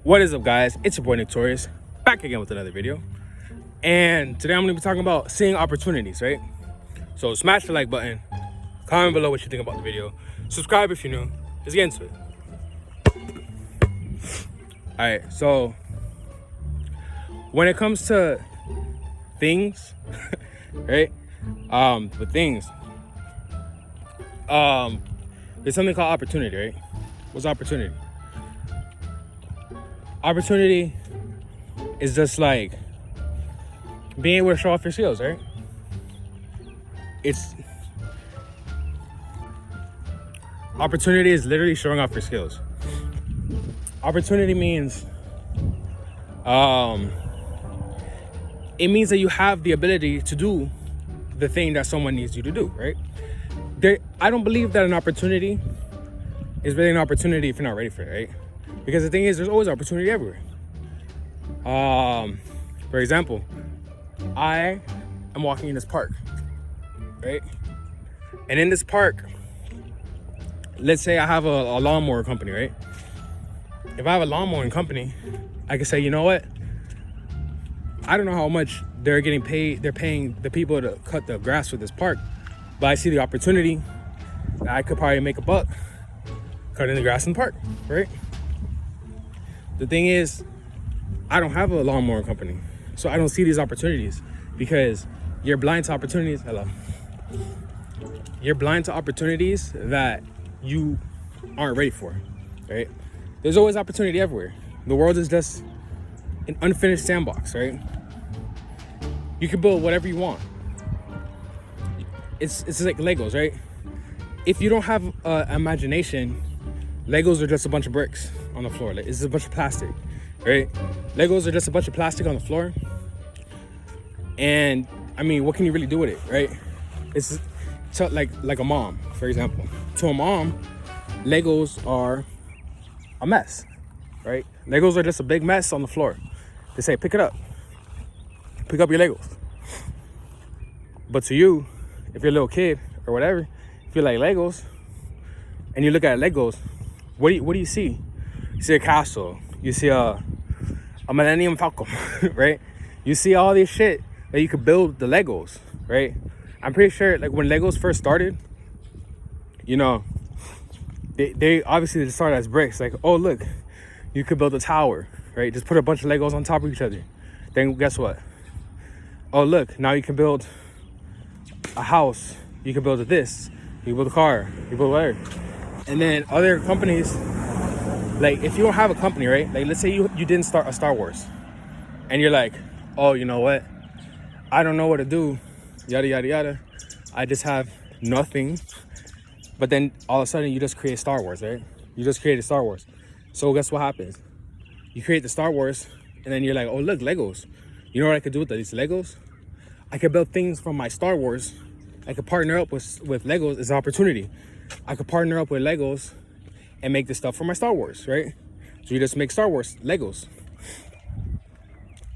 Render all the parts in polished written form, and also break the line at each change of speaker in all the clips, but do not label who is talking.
What is up, guys? It's your boy Torius, back again with another video. And today I'm going to be talking about seeing opportunities, right? So smash the like button, comment below what you think about the video, subscribe if you're new. Let's get into it. All right, so when it comes to things, right? With things, there's something called opportunity, right? What's opportunity? Opportunity is just like being able to show off your skills, right? Opportunity is literally showing off your skills. Opportunity means, it means that you have the ability to do the thing that someone needs you to do, right? I don't believe that an opportunity is really an opportunity if you're not ready for it, right? Because the thing is, there's always opportunity everywhere. For example, I am walking in this park, right? And in this park, let's say I have a lawnmower company, right? If I have a lawnmowing company, I can say, you know what? I don't know how much they're getting paid. They're paying the people to cut the grass for this park, but I see the opportunity that I could probably make a buck cutting the grass in the park, right? The thing is, I don't have a lawnmower company, so I don't see these opportunities because you're blind to opportunities. Hello. You're blind to opportunities that you aren't ready for, right? There's always opportunity everywhere. The world is just an unfinished sandbox, right? You can build whatever you want. It's like Legos, right? If you don't have imagination, Legos are just a bunch of bricks on the floor. Like, it's a bunch of plastic, right? Legos are just a bunch of plastic on the floor. And I mean, what can you really do with it, right? It's like a mom, for example. To a mom, Legos are a mess, right? Legos are just a big mess on the floor. They say, pick it up. Pick up your Legos. But to you, if you're a little kid or whatever, if you like Legos and you look at Legos, what do you see? You see a castle. You see a Millennium Falcon, right? You see all this shit that you could build the Legos, right? I'm pretty sure, like, when Legos first started, you know, they obviously just started as bricks. Like, oh, look, you could build a tower, right? Just put a bunch of Legos on top of each other. Then guess what? Oh, look, now you can build a house. You can build this. You can build a car. You can build whatever. And then other companies, like, if you don't have a company, right? Like, let's say you didn't start a Star Wars. And you're like, oh, you know what? I don't know what to do. Yada, yada, yada. I just have nothing. But then all of a sudden you just create Star Wars, right? You just created Star Wars. So guess what happens? You create the Star Wars and then you're like, oh, look, Legos. You know what I could do with these Legos? I could build things from my Star Wars. I could partner up with Legos. It's an opportunity. I could partner up with Legos and make the stuff for my Star Wars, right? So you just make Star Wars Legos.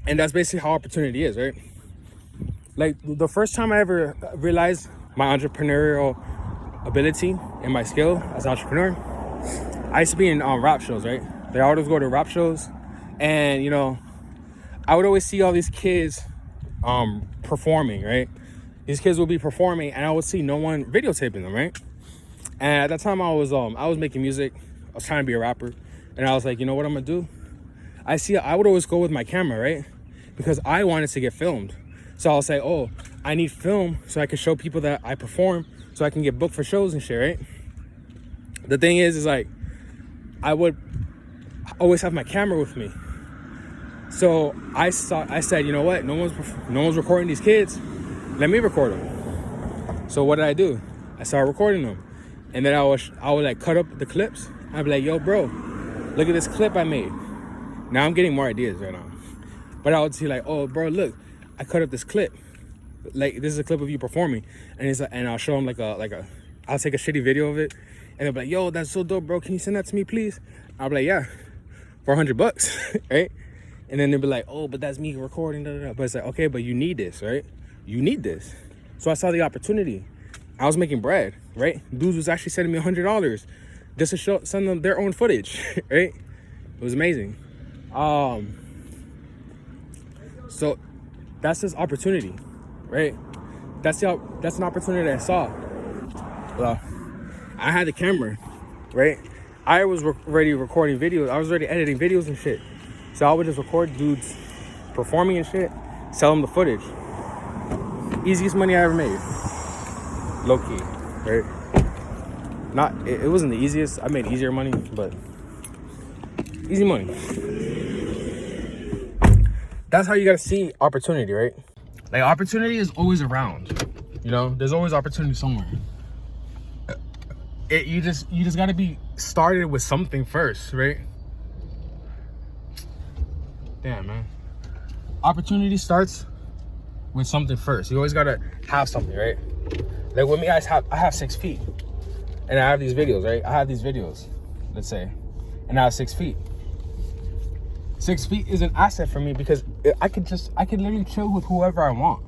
And that's basically how opportunity is, right? Like, the first time I ever realized my entrepreneurial ability and my skill as an entrepreneur, I used to be in rap shows, right? Like, I would always go to rap shows, and, you know, I would always see all these kids performing, right? These kids would be performing, and I would see no one videotaping them, right? And at that time, I was making music. I was trying to be a rapper, and I was like, you know what I'm gonna do? I would always go with my camera, right? Because I wanted to get filmed. So I'll say, oh, I need film so I can show people that I perform, so I can get booked for shows and shit, right? The thing is like, I would always have my camera with me. So I said, you know what? No one's recording these kids. Let me record them. So what did I do? I started recording them. And then I would like cut up the clips. I'd be like, yo, bro, look at this clip I made. Now I'm getting more ideas right now. But I would see like, oh, bro, look, I cut up this clip. Like, this is a clip of you performing. And it's like, and I'll show them I'll take a shitty video of it. And they'll be like, yo, that's so dope, bro. Can you send that to me, please? I'll be like, yeah, for $100, right? And then they'll be like, oh, but that's me recording, da, da, da. But it's like, okay, but you need this, right? You need this. So I saw the opportunity. I was making bread, right? Dudes was actually sending me $100 just to send them their own footage, right? It was amazing. So that's this opportunity, right? That's an opportunity I saw. Well, I had the camera, right? I was already recording videos. I was already editing videos and shit. So I would just record dudes performing and shit, sell them the footage. Easiest money I ever made. Low key, right? It wasn't the easiest. I made easier money, but easy money. That's how you gotta see opportunity, right? Like, opportunity is always around. You know, there's always opportunity somewhere. You just gotta be started with something first, right? Damn, man. Opportunity starts with something first. You always gotta have something, right? Like with me, I have 6 feet, and I have these videos, right? I have these videos, let's say, and I have 6 feet. 6 feet is an asset for me because I could literally chill with whoever I want,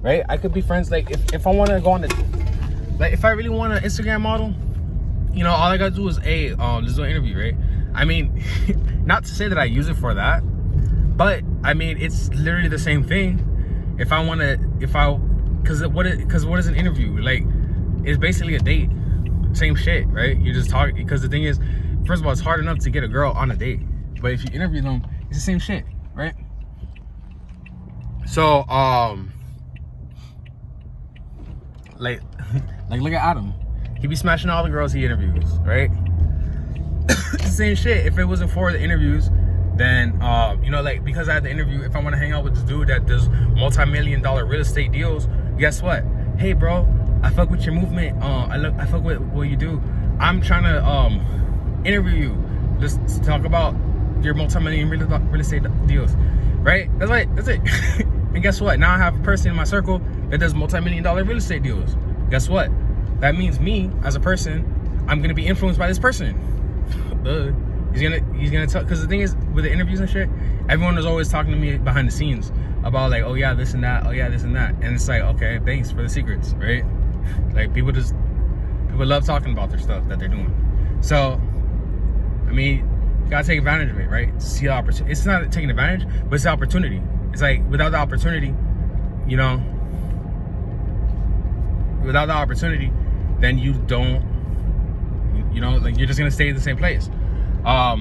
right? I could be friends. Like if I want to go on like if I really want an Instagram model, you know, all I gotta do is let's do an interview, right? I mean, not to say that I use it for that, but I mean, it's literally the same thing. Because what is an interview? Like, it's basically a date. Same shit, right? You just talk, because the thing is, first of all, it's hard enough to get a girl on a date, but if you interview them, it's the same shit, right? So like look at Adam. He be smashing all the girls he interviews, right? It's the same shit. If it wasn't for the interviews, then you know, like, because I had the interview, if I want to hang out with this dude that does multi-million-dollar real estate deals, guess what? Hey bro, I fuck with your movement. I fuck with what you do. I'm trying to interview you. Just talk about your multi-million real estate deals, right? That's it. And guess what? Now I have a person in my circle that does multi-million-dollar real estate deals. Guess what? That means me as a person, I'm gonna be influenced by this person. He's gonna tell, because the thing is, with the interviews and shit, everyone was always talking to me behind the scenes about, like, oh yeah, this and that, oh yeah, this and that, and it's like, okay, thanks for the secrets, right? Like, people love talking about their stuff that they're doing. So I mean, you gotta take advantage of it, right? See the opportunity. It's not taking advantage, but it's the opportunity. It's like, without the opportunity, you know, then you don't, you know, like, you're just gonna stay in the same place. I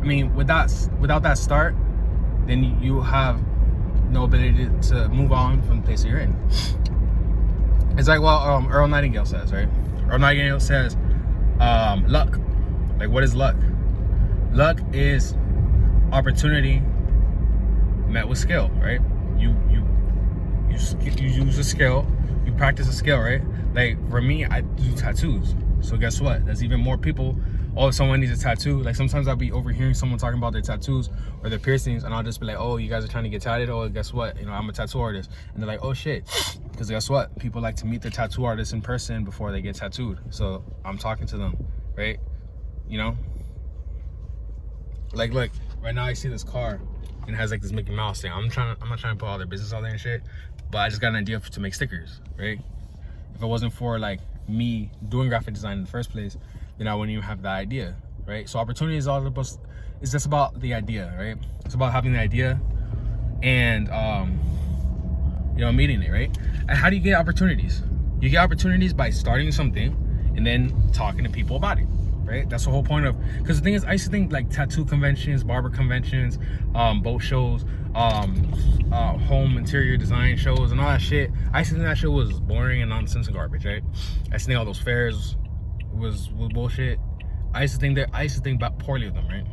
mean, without that start, then you have no ability to move on from the place that you're in. It's like, well, Earl Nightingale says, right? Earl Nightingale says, luck. Like, what is luck? Luck is opportunity met with skill, right? You use a skill, you practice a skill, right? Like, for me, I do tattoos. So guess what? There's even more people. Oh, if someone needs a tattoo, like, sometimes I'll be overhearing someone talking about their tattoos or their piercings, and I'll just be like, oh, you guys are trying to get tatted? Oh, guess what? You know, I'm a tattoo artist. And they're like, oh shit. Because guess what? People like to meet the tattoo artist in person before they get tattooed. So I'm talking to them, right? You know? Like, look, right now I see this car and it has like this Mickey Mouse thing. I'm not trying to put all their business out there and shit, but I just got an idea to make stickers, right? If it wasn't for, like, me doing graphic design in the first place, then I wouldn't even have that idea, right? So opportunity is all about, it's just about the idea, right? It's about having the idea and you know, meeting it, right? And how do you get opportunities? You get opportunities by starting something and then talking to people about it, right? That's the whole point of, because the thing is, I used to think, like, tattoo conventions, barber conventions, boat shows, home interior design shows and all that shit, I used to think that shit was boring and nonsense and garbage, right? I used to think all those fairs was bullshit. I used to think about poorly of them, right?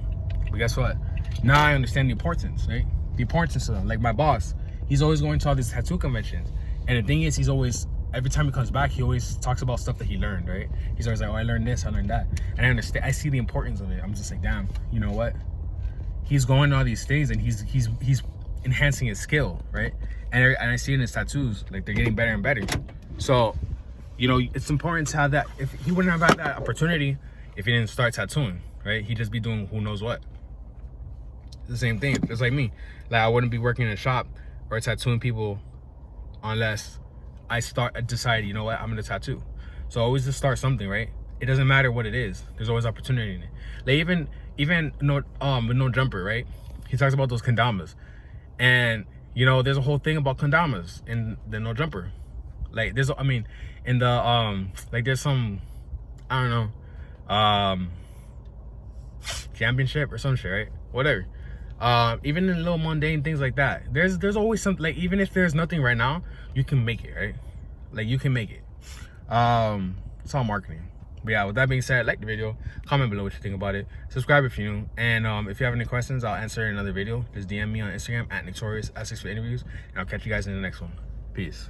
But guess what? Now I understand the importance, right? The importance of them. Like, my boss, he's always going to all these tattoo conventions, and the thing is, he's always, every time he comes back, he always talks about stuff that he learned, right? He's always like, oh, I learned this, I learned that, and I understand. I see the importance of it. I'm just like, damn, you know what? He's going to all these things, and he's enhancing his skill, right? And I see it in his tattoos, like, they're getting better and better. So, you know, it's important to have that. If he wouldn't have had that opportunity if he didn't start tattooing, right? He'd just be doing who knows what. It's the same thing. It's like me. Like, I wouldn't be working in a shop or tattooing people unless I decide, you know what, I'm gonna tattoo. So always just start something, right? It doesn't matter what it is. There's always opportunity in it. Like, even no with no jumper, right? He talks about those kendamas, and you know, there's a whole thing about kendamas in the no jumper. Like there's, I mean, in the like there's some, I don't know, championship or some shit, right? Whatever. Even in little mundane things like that, there's always something. Like even if there's nothing right now, you can make it, right? Like you can make it. It's all marketing. But yeah, with that being said, like the video, comment below what you think about it, subscribe if you're new, and if you have any questions, I'll answer in another video. Just DM me on Instagram at Torius, ask for interviews, and I'll catch you guys in the next one. Peace.